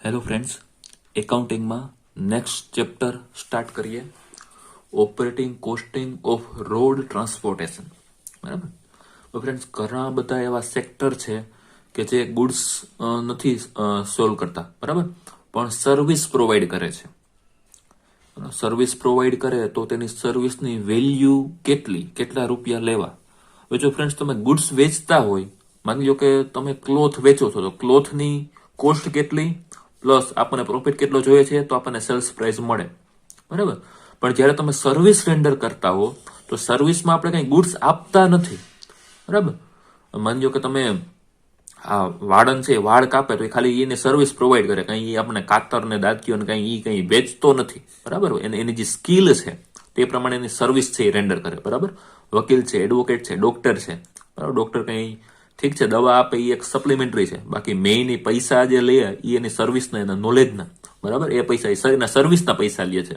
Hello friends, એકાઉન્ટિંગમાં next chapter start કરીએ. Operating costing of road transportation. બરાબર. તો ફ્રેન્ડ્સ, ઘણા બધા એવા સેક્ટર છે કે જે ગુડ્સ નથી સોલ્વ કરતા, બરાબર, પણ સર્વિસ પ્રોવાઈડ કરે છે. સર્વિસ પ્રોવાઈડ કરે તો તેની સર્વિસની વેલ્યુ કેટલા રૂપિયા લેવા. હવે જો ફ્રેન્ડ્સ તમે ગુડ્સ વેચતા હોય, માની લો કે તમે ક્લોથ વેચો છો, તો ક્લોથની કોસ્ટ કેટલી પ્લસ આપણને પ્રોફિટ કેટલો જોઈએ છે તો આપણને સેલ્સ પ્રાઇસ મળે, બરાબર. પણ જ્યારે તમે સર્વિસ રેન્ડર કરતા હો તો સર્વિસમાં આપણે કંઈ ગુડ્સ આપતા નથી, બરાબર. માની લો કે તમે આ વાળન છે, વાળ કાપે તો એ ખાલી એને સર્વિસ પ્રોવાઈડ કરે, કંઈ આપણે કાતર ને દાંતીઓ ને કંઈ વેચતો નથી, બરાબર. એની જે સ્કિલ છે તે પ્રમાણે એની સર્વિસ છે એ રેન્ડર કરે, બરાબર. વકીલ છે, એડવોકેટ છે, ડોક્ટર છે, બરાબર. ડોક્ટર કંઈ ઠીક છે, દવા આપે એ એક સપ્લિમેન્ટરી છે, બાકી મેઇન એ પૈસા જે લે એ એની સર્વિસના, એના નોલેજના, બરાબર. એ પૈસા એના સર્વિસના પૈસા લે છે.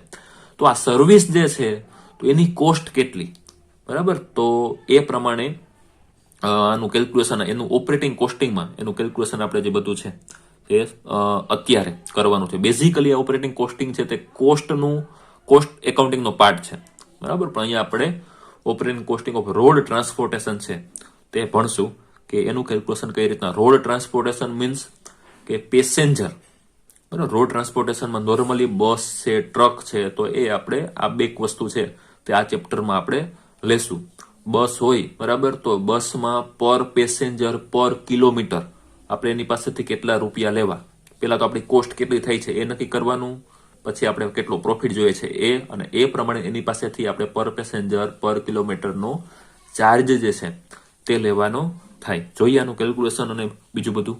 તો આ સર્વિસ જે છે તો એની કોસ્ટ કેટલી, બરાબર. તો એ પ્રમાણે આનું કેલ્ક્યુલેશન, એનું ઓપરેટિંગ કોસ્ટિંગમાં એનું કેલ્ક્યુલેશન આપણે જે બધું છે એ અત્યારે કરવાનું છે. બેઝિકલી આ ઓપરેટિંગ કોસ્ટિંગ છે તે કોસ્ટ એકાઉન્ટિંગનો પાર્ટ છે, બરાબર. પણ અહીંયા આપણે operating costing of road transportation છે તે ભણશું કે એનું કેલ્ક્યુલેશન કઈ રીતના. રોડ ટ્રાન્સપોર્ટેશન મીન્સ કે પેસેન્જર, બરાબર. રોડ ટ્રાન્સપોર્ટેશનમાં નોર્મલી બસ છે, ટ્રક છે, તો એ આપણે આ બે વસ્તુ છે તે આ ચેપ્ટરમાં આપણે લેશું. બસ હોય, બરાબર, તો બસમાં પર પેસેન્જર પર કિલોમીટર આપણે એની પાસેથી કેટલા રૂપિયા લેવા. પહેલા તો આપણી કોસ્ટ કેટલી થઈ છે એ નક્કી કરવાનું, પછી આપણે કેટલો પ્રોફિટ જોઈએ છે એ, અને એ પ્રમાણે એની પાસેથી આપણે પર પેસેન્જર પર કિલોમીટરનો ચાર્જ જે છે તે લેવાનો થાય. જોઈએ આનું કેલ્ક્યુલેશન અને બીજું બધું.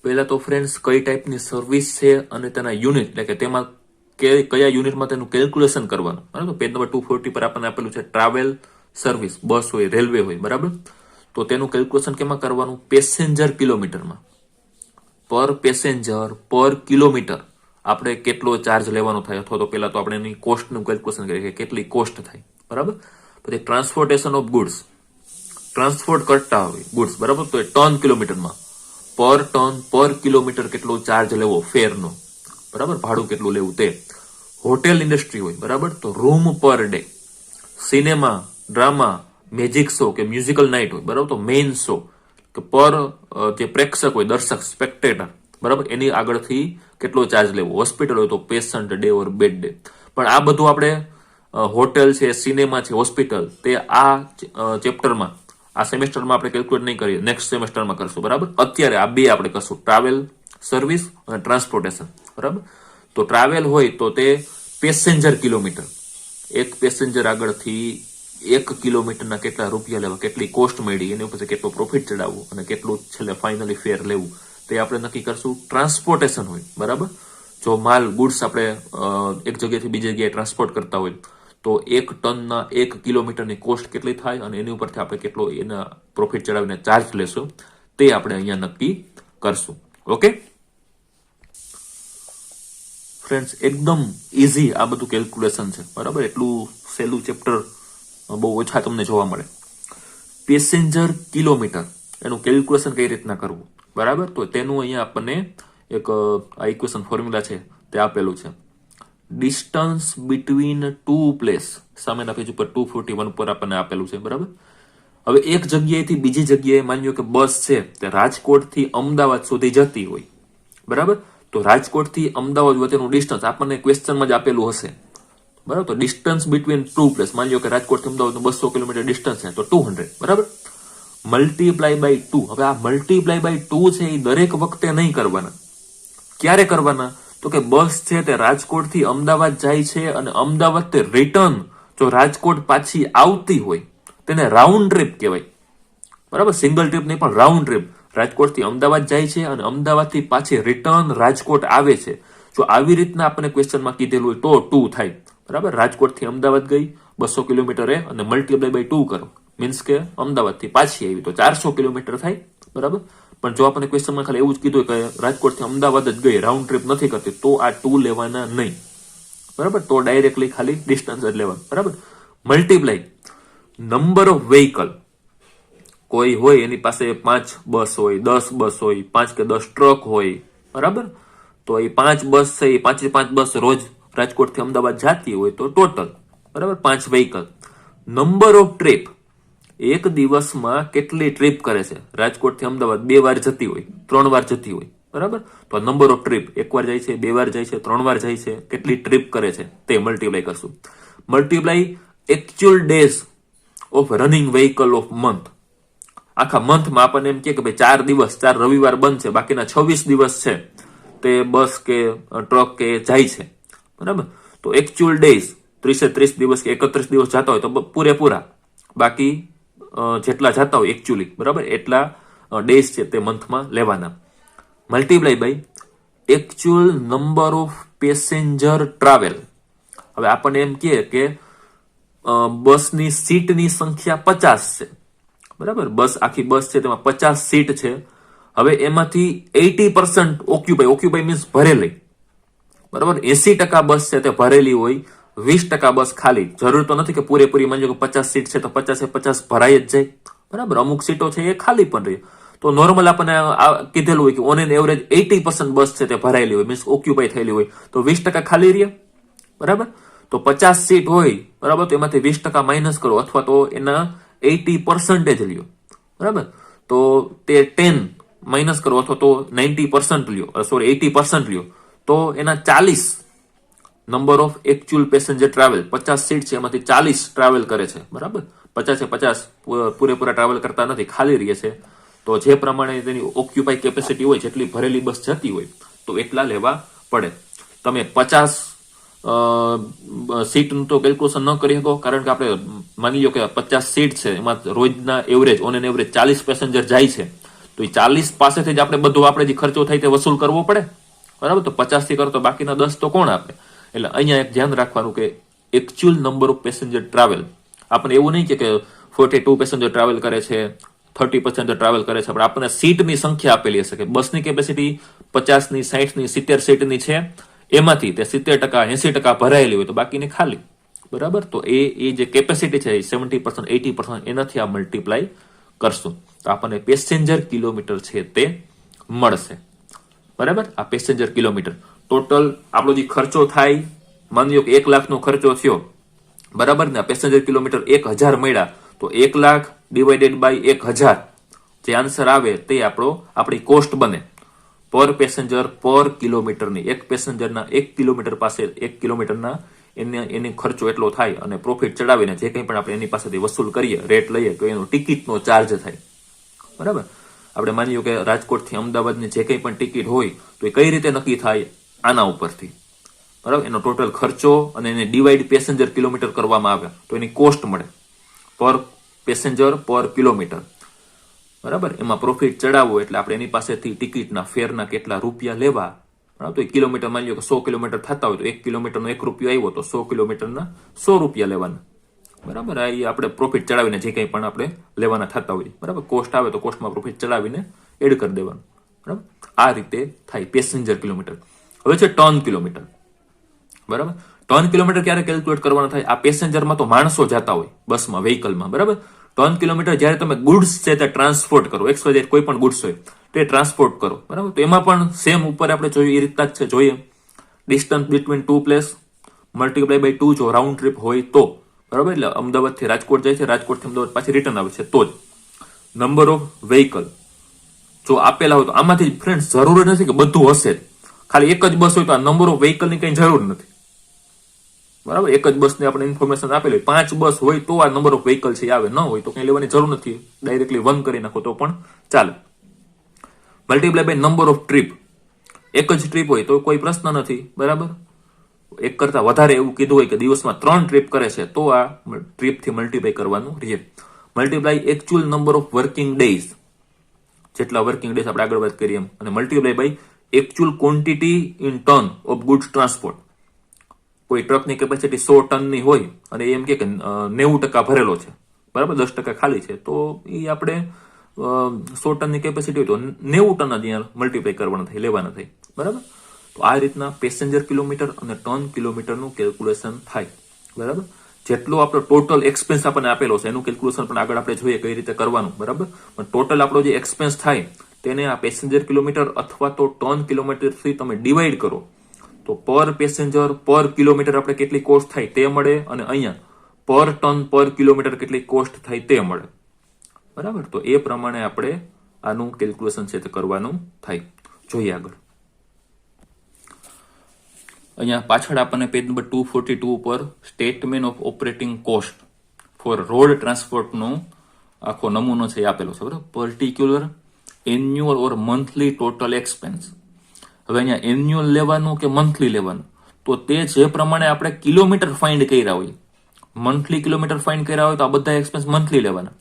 પહેલા તો ફ્રેન્ડ્સ, કઈ ટાઈપની સર્વિસ છે અને તેના યુનિટ, એટલે કે તેમાં કયા યુનિટમાં તેનું કેલ્ક્યુલેશન કરવાનું, બરાબર. પેજ નંબર 240 પર આપણને આપેલું છે ટ્રાવેલ સર્વિસ, બસ હોય, રેલવે હોય, બરાબર. તો તેનું કેલ્ક્યુલેશન કેમાં કરવાનું? પેસેન્જર કિલોમીટરમાં. પર પેસેન્જર પર કિલોમીટર આપણે કેટલો ચાર્જ લેવાનો થાય, અથવા તો પહેલા તો આપણે એની કોસ્ટનું કેલ્ક્યુલેશન કરીએ કે કેટલી કોસ્ટ થાય, બરાબર. પછી ટ્રાન્સપોર્ટેશન ઓફ ગુડ્સ, ટ્રાન્સપોર્ટ કરતા હોય ગુડ્સ, બરાબર, તો એ ટન કિલોમીટરમાં. પર ટન પર કિલોમીટર કેટલો ચાર્જ લેવો ફેરનો, બરાબર, ભાડું કેટલું લેવું તે. હોટેલ ઇન્ડસ્ટ્રી હોય, બરાબર, તો room per day. Cinema, drama, magic show કે મ્યુઝિકલ નાઇટ હોય, બરાબર, તો મેઇન શો કે પર જે પ્રેક્ષક હોય, દર્શક, સ્પેક્ટેટર, બરાબર, એની આગળથી કેટલો ચાર્જ લેવો. હોસ્પિટલ હોય તો patient day or bad day. પણ આ બધું આપણે હોટેલ છે, સિનેમા છે, હોસ્પિટલ, તે આ ચેપ્ટરમાં, આ સેમેસ્ટરમાં આપણે કેલ્ક્યુલેટ નહીં કરીએ, નેક્સ્ટ સેમેસ્ટરમાં કરશું, બરાબર. અત્યારે આ બે આપણે કરશું, ટ્રાવેલ સર્વિસ અને ટ્રાન્સપોર્ટેશન, બરાબર. તો ટ્રાવેલ હોય તો તે પેસેન્જર કિલોમીટર, એક પેસેન્જર આગળથી 1 કિલોમીટરના કેટલા રૂપિયા લેવા, કેટલી કોસ્ટ મળી, એની ઉપર કેટલો પ્રોફિટ ચડાવવું અને કેટલું છેલ્લે ફાઇનલી ફેર લેવું તે આપણે નક્કી કરશું. ટ્રાન્સપોર્ટેશન હોય, બરાબર, જો માલ ગુડ્સ આપણે એક જગ્યાએથી બીજી જગ્યાએ ટ્રાન્સપોર્ટ કરતા હોય તો 1 ટનના 1 કિલોમીટરની કોસ્ટ કેટલી થાય અને એની ઉપરથી આપણે કેટલો એના પ્રોફિટ ચડાવીને ચાર્જ લેશું તે આપણે અહીંયા નક્કી કરશું. ઓકે ફ્રેન્ડ્સ, એકદમ ઇઝી આ બધું કેલ્ક્યુલેશન છે, બરાબર. એટલું સહેલું ચેપ્ટર બહુ ઓછા તમને જોવા મળે. પેસેન્જર કિલોમીટર એનું કેલ્ક્યુલેશન કઈ રીતના કરવું, બરાબર. તો તેનું અહીંયા આપણને એક આ ઇક્વેશન ફોર્મ્યુલા છે તે આપેલું છે. ડિસ્ટન્સ બિટવીન ટુ પ્લેસ, સામેના પેજ ઉપર 241 પર આપણને આપેલું છે, બરાબર. હવે એક જગ્યાએથી બીજી જગ્યાએ માની લો કે બસ છે તે રાજકોટથી અમદાવાદ સુધી જતી હોય, બરાબર. તો રાજકોટથી અમદાવાદ વચ્ચેનું ડિસ્ટન્સ આપણને ક્વેશ્ચનમાં જ આપેલું હશે, બરાબર. તો ડિસ્ટન્સ બિટવીન ટુ પ્લેસ, માની લો કે રાજકોટથી અમદાવાદ 200 કિલોમીટર ડિસ્ટન્સ છે તો 200, બરાબર. Multiply by 2. હવે આ મલ્ટીપ્લાય બાય 2 છે એ દરેક વખતે નહીં કરવાના. ક્યારે કરવાના? તો કે બસ છે તે રાજકોટથી અમદાવાદ જાય છે અને અમદાવાદ તે રિટર્ન જો રાજકોટ પાછી આવતી હોય તેને રાઉન્ડ ટ્રીપ કહેવાય, બરાબર. સિંગલ ટ્રીપ નહીં, પણ રાઉન્ડ ટ્રીપ. રાજકોટથી અમદાવાદ જાય છે અને અમદાવાદથી પાછી રિટર્ન રાજકોટ આવે છે. જો આવી રીતના આપણને ક્વેશ્ચનમાં કીધેલું હોય તો 2 થાય, બરાબર. રાજકોટથી અમદાવાદ ગઈ 200 કિલોમીટરે અને મલ્ટીપ્લાય બાય 2 કરો, મીન્સ કે અમદાવાદથી પાછી આવી તો 400 કિલોમીટર થાય, બરાબર. પણ જો આપણને ક્વેશ્ચનમાં ખાલી એવું જ કીધું કે રાજકોટથી અમદાવાદ જ ગઈ, રાઉન્ડ ટ્રીપ નથી કરતી, તો આ 2 લેવાના નહીં, બરાબર. તો ડાયરેક્ટલી ખાલી ડિસ્ટન્સ જ લેવાનું, બરાબર. મલ્ટીપ્લાય નંબર ઓફ વેહિકલ, કોઈ હોય એની પાસે 5 બસ હોય, 10 બસ હોય, 5 કે 10 ટ્રક હોય, બરાબર. તો એ 5 બસ છે, એ 5 બસ રોજ રાજકોટથી અમદાવાદ જતી હોય તો ટોટલ બરાબર 5 વ્હીકલ. નંબર ઓફ ટ્રીપ, એક દિવસમાં કેટલી ટ્રીપ કરે છે? રાજકોટથી અમદાવાદ 2 વાર જતી હોય, 3 વાર જતી હોય, બરાબર. તો નંબર ઓફ ટ્રીપ, 1 વાર જાય છે, 2 વાર જાય છે, 3 વાર જાય છે, કેટલી ટ્રીપ કરે છે તે મલ્ટીપ્લાય કરશું. Multiply actual days of running vehicle of month. આખા મંથમાં આપણને એમ કે ભાઈ 4 દિવસ, 4 રવિવાર બંધ છે, બાકીના 26 દિવસ છે તે બસ કે ટ્રક કે જાય છે, બરાબર. તો એકચ્યુઅલ ડેઝ 30 દિવસ કે 31 દિવસ જતા હોય તો પૂરેપૂરા, બાકી જેટલા જતા હોય એકચ્યુઅલી, બરાબર, એટલા ડેઝ છે તે મંથમાં લેવાના. Multiply by actual number of passenger travel. હવે આપણને એમ કે બસની સીટની સંખ્યા 50 છે, બરાબર. બસ આખી બસ છે તેમાં 50 સીટ છે. હવે એમાંથી 80% ઓક્યુપાય મીન્સ ભરેલી, બરાબર. 80% બસ છે તે ભરેલી હોય, 20% બસ ખાલી. જરૂર તો નથી કે પૂરેપૂરી, માનજો કે 50 સીટ છે તો 50 ભરાઈ જ જાય, બરાબર. અમુક સીટો છે એ ખાલી પણ રહી. તો નોર્મલ આપણને કીધેલું હોય કે ઓન એન એવરેજ 80% બસ છે તે ભરાયેલી હોય, મીન્સ ઓક્યુપાય થયેલી હોય, તો 20% ખાલી રહે, બરાબર. તો 50 સીટ હોય, બરાબર, તો એમાંથી 20% માઇનસ કરો અથવા તો એના 80% લ્યો, બરાબર. તો તે 10 માઇનસ કરો અથવા તો 90% લ્યો, સોરી 80% લ્યો, તો એના 40 number of actual passenger travel. 50 seat છે એમાંથી 40 ટ્રાવેલ કરે છે, બરાબર. 50 પૂરેપૂરા ટ્રાવેલ કરતા નથી, ખાલી રહે છે. તો જે પ્રમાણે તેની ઓક્યુપાય કેપેસિટી હોય, જેટલી ભરેલી બસ જતી હોય તો એટલા લેવા પડે. તમે 50 સીટનું તો કેલ્ક્યુલેશન ન કરી શકો, કારણ કે આપણે માની લો કે 50 સીટ છે, એમાં રોજના average, on an average 40 passenger જાય છે, તો એ 40 પાસેથી જ આપણે બધું આપણે જે ખર્ચો થાય તે વસૂલ કરવો પડે, બરાબર. તો 50 થી કરો તો બાકીના 10 તો કોણ આપે? એટલે અહીંયા એક ધ્યાન રાખવાનું કે actual number of passenger travel. આપણે એવું નહીં કે 42 પેસેન્જર ટ્રાવેલ કરે છે, 30 પેસેન્જર ટ્રાવેલ કરે છે, આપણે આપણને સીટની સંખ્યા આપેલી હશે કે બસની કેપેસિટી 50ની, 60ની, 70 સીટની છે, એમાંથી તે 70%, 80% ભરાયેલી હોય તો બાકીની ખાલી, બરાબર. તો એ જે કેપેસિટી છે 70%, 80% એનાથી આ મલ્ટીપ્લાય કરશું તો આપણને પેસેન્જર કિલોમીટર છે તે મળશે, બરાબર. આ પેસેન્જર કિલોમીટર ટોટલ આપણો જે ખર્ચો થાય, માની લો કે 1 લાખનો ખર્ચો થયો, બરાબર ને. પેસેન્જર કિલોમીટર 1000 મળ્યા, તો 1 લાખ ડિવાઇડેડ બાય 1000, જે આન્સર આવે તે આપણી કોસ્ટ બને પર પેસેન્જર પર કિલોમીટરની. એક પેસેન્જરના 1 કિલોમીટર પાસે 1 કિલોમીટરના એની ખર્ચો એટલો થાય, અને પ્રોફિટ ચડાવીને જે કંઈ પણ આપણે એની પાસેથી વસૂલ કરીએ, રેટ લઈએ, તો એનો ટિકિટનો ચાર્જ થાય, બરાબર. આપણે માનીએ કે રાજકોટથી અમદાવાદની જે કંઈ પણ ટિકિટ હોય તો એ કઈ રીતે નક્કી થાય? આના ઉપરથી, બરાબર. એનો ટોટલ ખર્ચો અને એને ડિવાઈડ પેસેન્જર કિલોમીટર કરવામાં આવે તો એની કોસ્ટ મળે પર પેસેન્જર પર કિલોમીટર, બરાબર. એમાં પ્રોફિટ ચડાવવો એટલે આપણે એની પાસેથી ટિકિટના ફેરના કેટલા રૂપિયા લેવા, બરાબર. તો 1 કિલોમીટર માની લો કે 100 કિલોમીટર થતા હોય તો 1 કિલોમીટરનો 1 રૂપિયો આવ્યો તો 100 કિલોમીટરના 100 રૂપિયા લેવાના, બરાબર. આ આપણે પ્રોફિટ ચડાવીને જે કંઈ પણ આપણે લેવાના થતા હોય, બરાબર. કોસ્ટ આવે તો કોસ્ટમાં પ્રોફિટ ચડાવીને એડ કરી દેવાનું, બરાબર. આ રીતે થાય પેસેન્જર કિલોમીટર. હવે છે ટન કિલોમીટર, બરાબર. ટન કિલોમીટર ક્યારે કેલ્ક્યુલેટ કરવાના થાય? આ પેસેન્જરમાં તો માણસો જતા હોય બસમાં, વ્હીકલમાં, બરાબર. ટન કિલોમીટર જ્યારે તમે ગુડ્સ છે તે ટ્રાન્સપોર્ટ કરો, XYZ કોઈ પણ ગુડ્સ હોય તે ટ્રાન્સપોર્ટ કરો, બરાબર. તો એમાં પણ સેમ ઉપર આપણે જોયું એ રીતના જ છે. જોઈએ distance between 2 place multiply by 2 જો રાઉન્ડ ટ્રીપ હોય તો, બરાબર. એટલે અમદાવાદથી રાજકોટ જાય છે, રાજકોટથી અમદાવાદ પાછી રિટર્ન આવે છે તો જ. નંબર ઓફ વ્હીકલ જો આપેલા હોય તો આમાંથી ફ્રેન્ડ્સ જરૂર નથી કે બધું હશે જ. ખાલી એક જ બસ હોય તો આ નંબર ઓફ વ્હીકલની કઈ જરૂર નથી, બરાબર. એક જ બસની આપણે ઇન્ફોર્મેશન આપેલી હોય, 5 બસ હોય તો આ નંબર ઓફ વ્હીકલ છે આવે, ન હોય તો કઈ લેવાની જરૂર નથી, ડાયરેક્ટલી 1 કરી નાખો તો પણ ચાલે. Multiply by number of trip, એક જ ટ્રીપ હોય તો કોઈ પ્રશ્ન નથી, બરાબર. એક કરતા વધારે એવું કીધું હોય કે દિવસમાં 3 ટ્રીપ કરે છે તો આ ટ્રીપથી મલ્ટીપ્લાય કરવાનું રહે. Multiply actual number of working days, જેટલા વર્કિંગ ડેઝ આપણે આગળ વાત કરીએ એમ, અને multiply by actual quantity in ton of goods transport. કોઈ ટ્રકની કેપેસિટી 100 ટનની હોય અને એમ કે 90% ભરેલો છે, બરાબર, 10% ખાલી છે, તો એ આપણે 100 ટનની કેપેસિટી હોય તો 90 ટન જ અહીંયા મલ્ટીપ્લાય કરવાના થાય, લેવાના થાય, બરાબર. તો આ રીતના પેસેન્જર કિલોમીટર અને ટન કિલોમીટરનું કેલ્ક્યુલેશન થાય, બરાબર. જેટલો આપણો ટોટલ એક્સપેન્સ આપણને આપેલો છે એનું કેલ્ક્યુલેશન પણ આગળ આપણે જોઈએ કઈ રીતે કરવાનું, બરાબર. પણ ટોટલ આપણો જે એક્સપેન્સ થાય તેને આ પેસેન્જર કિલોમીટર અથવા તો ટન કિલોમીટરથી તમે ડિવાઈડ કરો તો પર પેસેન્જર પર કિલોમીટર આપણે કેટલી કોસ્ટ થાય તે મળે, અને અહીંયા પર ટન પર કિલોમીટર કેટલી કોસ્ટ થાય તે મળે. બરાબર, તો એ પ્રમાણે આપણે આનું કેલ્ક્યુલેશન છે તે કરવાનું થાય. જોઈએ આગળ. અહીંયા પાછળ આપણને પેજ નંબર 242 ઉપર statement of operating cost for road ટ્રાન્સપોર્ટનો આખો નમૂનો છે એ આપેલો છે. બરાબર, particular annual or monthly total expense. હવે અહીંયા એન્યુઅલ લેવાનું કે મંથલી લેવાનું, તો તે જે પ્રમાણે આપણે કિલોમીટર ફાઇન્ડ કર્યા હોય, મંથલી કિલોમીટર ફાઇન્ડ કર્યા હોય તો આ બધા એક્સપેન્સ મંથલી લેવાના.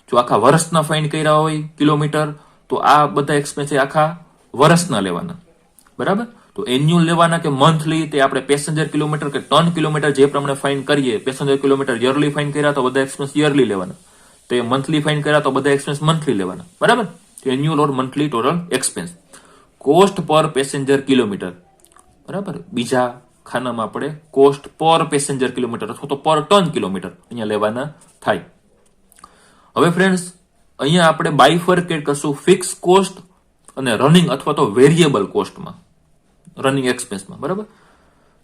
જો આખા વર્ષના ફાઇન્ડ કર્યા હોય કિલોમીટર, તો આ બધા એક્સપેન્સ આખા વર્ષના લેવાના. બરાબર, તો એન્યુઅલ લેવાના કે મંથલી તે આપણે પેસેન્જર કિલોમીટર કે ટન કિલોમીટર જે પ્રમાણે ફાઇન્ડ કરીએ, પેસેન્જર કિલોમીટર યરલી ફાઇન્ડ કર્યા તો બધા એક્સપેન્સ યરલી લેવાના, તે મંથલી ફાઇન્ડ કર્યા તો બધા એક્સપેન્સ મંથલી લેવાના. બરાબર, annual or monthly total expense. Cost પર પેસેન્જર કિલોમીટર. બરાબર, બીજા ખાનામાં આપણે કોસ્ટ પર પેસેન્જર કિલોમીટર અથવા તો પર ટન કિલોમીટર અહીંયા લેવાના થાય. હવે ફ્રેન્ડ્સ, અહીંયા આપણે બાયફર્કેટ કરશું ફિક્સ કોસ્ટ અને રનિંગ અથવા તો વેરિયેબલ કોસ્ટમાં, રનિંગ એક્સપેન્સમાં. બરાબર,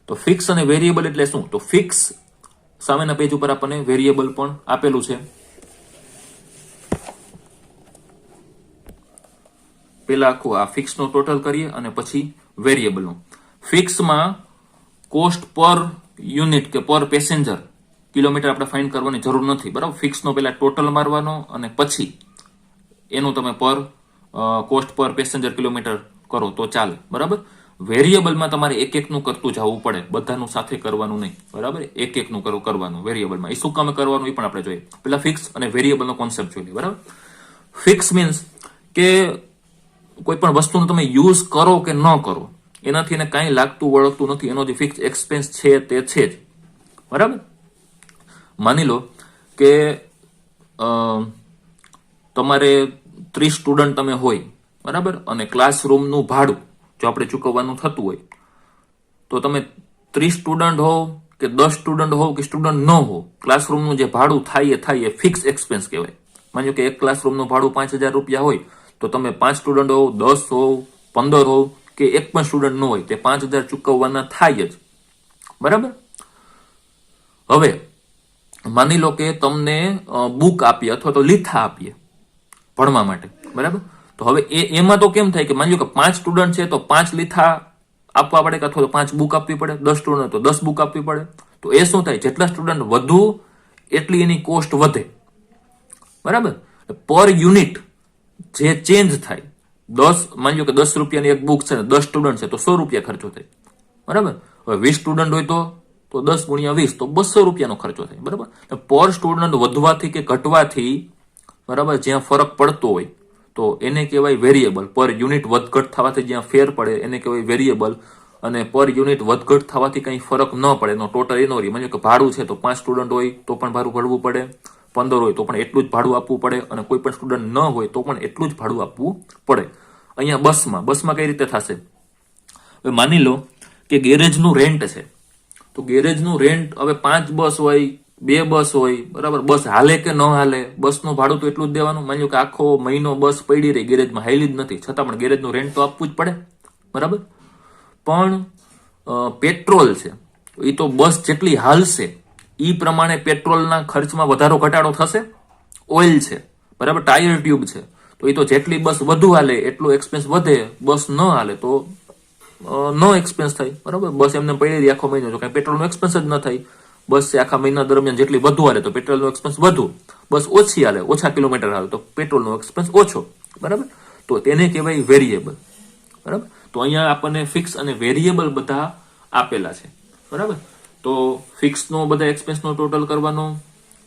તો ફિક્સ અને વેરિયેબલ એટલે શું? તો ફિક્સ સામેના પેજ ઉપર આપણને વેરિયેબલ પણ આપેલું છે. પેલા આખું આ ફિક્સ નો ટોટલ કરીએ અને પછી વેરિયેબલ નું. ફિક્સમાં કોસ્ટ પર યુનિટ કે પર પેસેન્જર કિલોમીટર આપણે ફાઇન્ડ કરવાની જરૂર નથી. બરાબર, ફિક્સ નો પેલા ટોટલ મારવાનો અને પછી એનું તમે પર કોસ્ટ પર પેસેન્જર કિલોમીટર કરો તો ચાલે. બરાબર, વેરિયેબલમાં તમારે એક એકનું કરતું જવું પડે, બધાનું સાથે કરવાનું નહીં. બરાબર, એક એકનું કરવાનું વેરિયેબલમાં. એ શું કામ કરવાનું એ પણ આપણે જોઈએ. પેલા ફિક્સ અને વેરિયેબલનો કોન્સેપ્ટ જોઈએ. બરાબર, ફિક્સ મીન્સ કે કોઈ પણ વસ્તુનો તમે યુઝ કરો કે ન કરો એનાથી એને કાંઈ લાગતું વળગતું નથી, એનો જે ફિક્સ એક્સપેન્સ છે તે છે જ. બરાબર, માની લો કે તમારે 30 સ્ટુડન્ટ તમે હોય, બરાબર, અને ક્લાસરૂમનું ભાડું જો આપણે ચૂકવવાનું થતું હોય તો તમે 30 સ્ટુડન્ટ હોવ કે 10 સ્ટુડન્ટ હોવ કે સ્ટુડન્ટ ન હોવ, ક્લાસરૂમનું જે ભાડું થાય એ ફિક્સ એક્સપેન્સ કહેવાય. માનો કે એક ક્લાસરૂમનું ભાડું 5,000 રૂપિયા હોય તો તમે 5 સ્ટુડન્ટ હોવ, 10 હોવ, 15 હોવ કે એક પણ સ્ટુડન્ટ ન હોય, તે 5,000 ચૂકવવાના થાય જ. બરાબર, હવે માની લો કે તમને બુક આપીએ અથવા તો લીથા આપીએ ભણવા માટે. બરાબર, તો હવે એમાં તો કેમ થાય કે માની લો કે 5 સ્ટુડન્ટ છે તો 5 લીથા આપવા પડે કે અથવા તો 5 બુક આપવી પડે, 10 સ્ટુડન્ટ તો 10 બુક આપવી પડે. તો એ શું થાય, જેટલા સ્ટુડન્ટ વધુ એટલી એની કોસ્ટ વધે. બરાબર, પર યુનિટ જે ચેન્જ થાય, 10 માની લો કે 10 રૂપિયાની એક બુક છે ને 10 સ્ટુડન્ટ છે તો 100 રૂપિયા ખર્ચો થાય. બરાબર, હવે 20 સ્ટુડન્ટ હોય તો 10 ગુણ્યા 20 તો 200 રૂપિયાનો ખર્ચો થાય. બરાબર, પર સ્ટુડન્ટ વધવાથી કે ઘટવાથી, બરાબર, જ્યાં ફરક પડતો હોય તો એને કહેવાય વેરિયેબલ. પર યુનિટ વધઘટ થવાથી જ્યાં ફેર પડે એને કહેવાય વેરિયેબલ. અને પર યુનિટ વધઘટ થવાથી કંઈ ફરક ન પડે એનો ટોટલ એનો રહે. માની લો કે ભાડું છે તો 5 સ્ટુડન્ટ હોય તો પણ ભાડું ભરવું પડે, 15 હોય તો પણ એટલું જ ભાડું આપવું પડે, અને કોઈ પણ સ્ટુડન્ટ ન હોય તો પણ એટલું જ ભાડું આપવું પડે. અહીંયા બસમાં કઈ રીતે થશે? હવે માની લો કે ગેરેજનું રેન્ટ છે, તો ગેરેજનું રેન્ટ હવે 5 બસ હોય, 2 બસ હોય, બરાબર, બસ હાલે કે ન હાલે, બસનું ભાડું તો એટલું જ દેવાનું. માની લો કે આખો મહિનો બસ પડી રહી ગેરેજમાં, હાલી જ નથી, છતાં પણ ગેરેજનું રેન્ટ તો આપવું જ પડે. બરાબર, પણ પેટ્રોલ છે એ તો બસ જેટલી હાલશે એ પ્રમાણે પેટ્રોલના ખર્ચમાં વધારો ઘટાડો થશે. ઓઇલ છે, બરાબર, ટાયર ટ્યુબ છે, તો એ તો જેટલી બસ વધુ હાલે એટલો એક્સપેન્સ વધે, બસ ન હાલે તો નો એક્સપેન્સ થાય. બરાબર, બસ એમને પડી રહી આખો મહિનો તો કઈ પેટ્રોલનો એક્સપેન્સ જ ન થાય. બસ છે આખા મહિના દરમિયાન જેટલી વધુ હાલે તો પેટ્રોલનો એક્સપેન્સ વધુ, બસ ઓછી હાલે, ઓછા કિલોમીટર હાલે તો પેટ્રોલનો એક્સપેન્સ ઓછો. બરાબર, તો તેને કહેવાય વેરિયેબલ. બરાબર, તો અહીંયા આપણને ફિક્સ અને વેરિયેબલ બધા આપેલા છે. બરાબર, તો ફિક્સનો બધા એક્સપેન્સનો ટોટલ કરવાનો,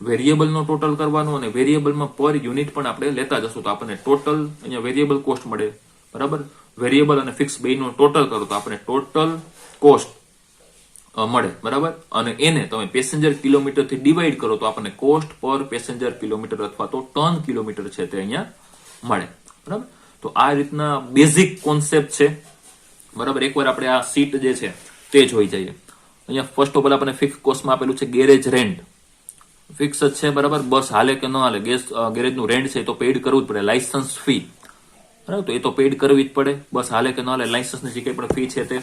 વેરિયેબલનો ટોટલ કરવાનો, અને વેરિયેબલમાં પર યુનિટ પણ આપણે લેતા જશું તો આપણને ટોટલ અહીંયા વેરિયેબલ કોસ્ટ મળે. બરાબર, વેરિયેબલ અને ફિક્સ બેનો ટોટલ કરો તો આપણને ટોટલ કોસ્ટ મળે. બરાબર, અને એને તમે પેસેન્જર કિલોમીટરથી ડિવાઈડ કરો તો આપણને કોસ્ટ પર પેસેન્જર કિલોમીટર અથવા તો ટન કિલોમીટર છે તે અહીંયા મળે. બરાબર, તો આ રીતના બેઝિક કોન્સેપ્ટ છે. બરાબર, એકવાર આપણે આ સીટ જે છે તે જોઈ જઈએ. અહીંયા ફર્સ્ટ ઓફ ઓલ આપણને ફિક્સ કોસ્ટમાં આપેલું છે ગેરેજ રેન્ટ. ફિક્સ જ છે. બરાબર, બસ હાલે કે ન હાલે, ગેરેજનું રેન્ટ છે તો પેડ કરવું જ પડે. લાયસન્સ ફી, બરાબર. તો એ તો પેડ કરવી જ પડે, બસ હાલે કે ન હાલે લાયસન્સની જે કંઈ પણ ફી છે તે.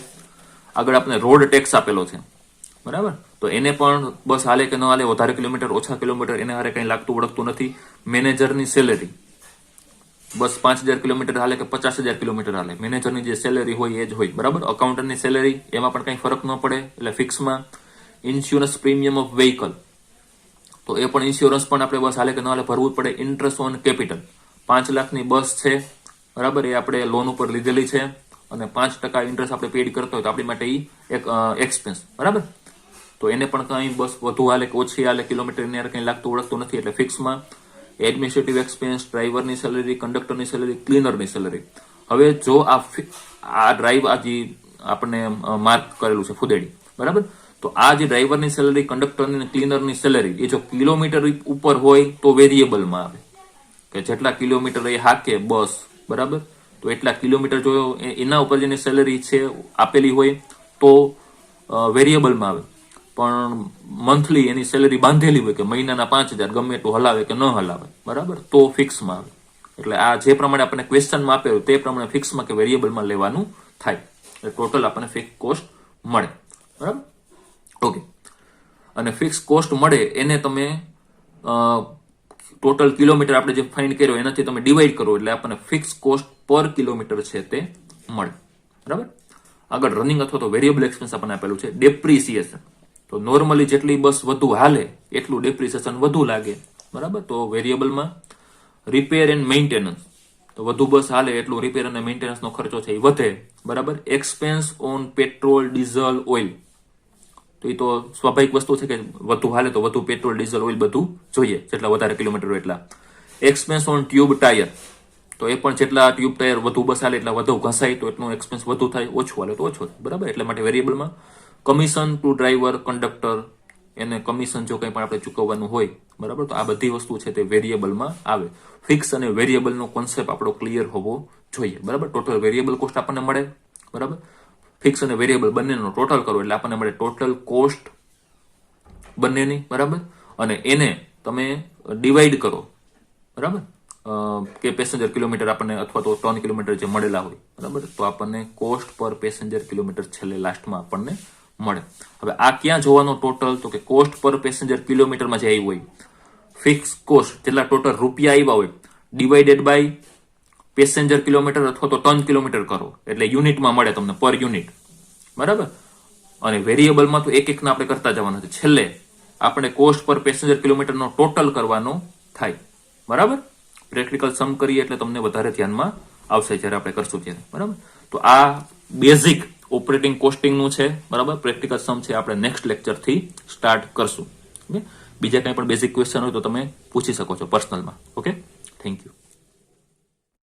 આગળ આપણે રોડ ટેક્સ આપેલો છે, બરાબર. તો એને પણ બસ હાલે કે ન હાલે, વધારે કિલોમીટર ઓછા કિલોમીટર એને હારે કંઈ લાગતું વળગતું નથી. મેનેજરની સેલેરી બસ 5,000 કિલોમીટર હાલે કે 50,000 કિલોમીટર હાલે, મેનેજરની જે સેલેરી હોય એ જ હોય, બરાબર. અકાઉન્ટન્ટની સેલેરી એમાં પણ કંઈ ફરક ન પડે, એટલે ફિક્સમાં. ઇન્સ્યોરન્સ પ્રીમિયમ ઓફ વ્હીકલ, તો એ પણ ઇન્સ્યોરન્સ પણ આપણે બસ હાલે કે ન હાલે ભરવું જ પડે. ઇન્ટરેસ્ટ ઓન કેપિટલ, 5 લાખની બસ છે, બરાબર, એ આપણે લોન ઉપર લીધેલી છે અને 5% ઇન્ટરેસ્ટ આપણે પેડ કરતો હોય તો આપણી માટે એ એક એક્સપેન્સ, બરાબર. તો એને પણ કંઈ બસ વધુ હાલે કે ઓછી હાલે કિલોમીટર એને કંઈ લાગતું ઓળખતું નથી, એટલે ફિક્સમાં. એડમિનિસ્ટ્રેટિવ એક્સપેન્સ, ડ્રાઈવરની સેલેરી, કંડક્ટરની સેલેરી, ક્લીનરની સેલેરી. હવે જો આ ડ્રાઈવ આ જે આપણને માર્ક કરેલું છે ફુદેડી, બરાબર, તો આ જે ડ્રાઈવરની સેલેરી, કંડક્ટરની, ક્લીનરની સેલેરી એ જો કિલોમીટર ઉપર હોય તો વેરિયેબલમાં આવે, કે જેટલા કિલોમીટર એ હાકે બસ, બરાબર, તો એટલા કિલોમીટર જો એના ઉપર જેની સેલેરી છે આપેલી હોય તો વેરિયેબલમાં આવે. પણ મંથલી એની સેલેરી બાંધેલી હોય કે મહિનાના 5,000 ગમે એટલું હલાવે કે ન હલાવે, બરાબર, તો ફિક્સમાં આવે. એટલે આ જે પ્રમાણે આપણને ક્વેશ્ચનમાં આપેલું તે પ્રમાણે ફિક્સમાં કે વેરિયેબલમાં લેવાનું થાય, એટલે ટોટલ આપણને ફિક્સ કોસ્ટ મળે, બરાબર. ઓકે, અને ફિક્સ કોસ્ટ મળે એને તમે ટોટલ કિલોમીટર આપણે જે ફાઇન્ડ કર્યો એનાથી તમે ડિવાઈડ કરો એટલે આપણને ફિક્સ કોસ્ટ પર કિલોમીટર છે તે મળે, બરાબર. આગળ રનિંગ અથવા તો વેરિયેબલ એક્સપેન્સ આપણને આપેલું છે. ડેપ્રિસિએશન, તો નોર્મલી જેટલી બસ વધુ હાલે એટલું ડેપ્રિસિએશન વધુ લાગે, બરાબર, તો વેરિયેબલમાં. રિપેર એન્ડ મેન્ટેનન્સ, તો વધુ બસ હાલે એટલું રિપેર અને મેન્ટેનન્સનો ખર્ચો છે એ વધે, બરાબર. Expense on petrol, diesel, oil, તો એ તો સ્વાભાવિક વસ્તુ છે કે વધુ હાલે તો વધુ પેટ્રોલ, ડીઝલ, ઓઇલ બધું જોઈએ, જેટલા વધારે કિલોમીટર હોય એટલા. એક્સપેન્સ ઓન ટ્યુબ ટાયર, તો એ પણ જેટલા ટ્યુબ ટાયર વધુ બસ હાલે એટલા વધુ ઘસાય તો એટલું એક્સપેન્સ વધુ થાય, ઓછું હાલે તો ઓછું થાય, બરાબર, એટલા માટે વેરિયેબલમાં. કમિશન ટુ ડ્રાઈવર, કંડક્ટર, એને કમિશન જો કંઈ પણ આપણે ચૂકવવાનું હોય, બરાબર, તો આ બધી વસ્તુ છે તે વેરિયેબલમાં આવે. ફિક્સ અને વેરિયેબલનો કોન્સેપ્ટ આપણો ક્લિયર હોવો જોઈએ, બરાબર. ટોટલ વેરિયેબલ કોસ્ટ આપણને મળે, બરાબર. ફિક્સ અને વેરિયેબલ બંનેનો ટોટલ કરો એટલે આપણને મળે ટોટલ કોસ્ટ બંનેની, બરાબર. અને એને તમે ડિવાઈડ કરો, બરાબર, કે પેસેન્જર કિલોમીટર આપણને અથવા તો ટન કિલોમીટર જે મળેલા હોય, બરાબર, તો આપણને કોસ્ટ પર પેસેન્જર કિલોમીટર છેલ્લે લાસ્ટમાં આપણને મળે. હવે આ ક્યાં જોવાનો ટોટલ, તો કે કોસ્ટ પર પેસેન્જર કિલોમીટરમાં જે આવ્યું હોય, ફિક્સ કોસ્ટ જેટલા ટોટલ રૂપિયા આવ્યા હોય ડિવાઇડેડ બાય પેસેન્જર કિલોમીટર અથવા તો ટન કિલોમીટર કરો એટલે યુનિટમાં મળે તમને, પર યુનિટ, બરાબર. અને વેરિયેબલમાં તો એક એકના આપણે કરતા જવાના છે, છેલ્લે આપણે કોસ્ટ પર પેસેન્જર કિલોમીટરનો ટોટલ કરવાનો થાય, બરાબર. પ્રેક્ટિકલ સમ કરીએ એટલે તમને વધારે ધ્યાનમાં આવશે જ્યારે આપણે કરશું ત્યારે, બરાબર. તો આ બેઝિક ઓપરેટિંગ કોસ્ટિંગનું છે, બરાબર. પ્રેક્ટિકલ સમ છે આપણે નેક્સ્ટ લેક્ચરથી સ્ટાર્ટ કરશું. ઓકે, બીજા કંઈ પણ બેઝિક ક્વેશ્ચન હોય તો તમે પૂછી શકો છો પર્સનલમાં. Okay, thank you.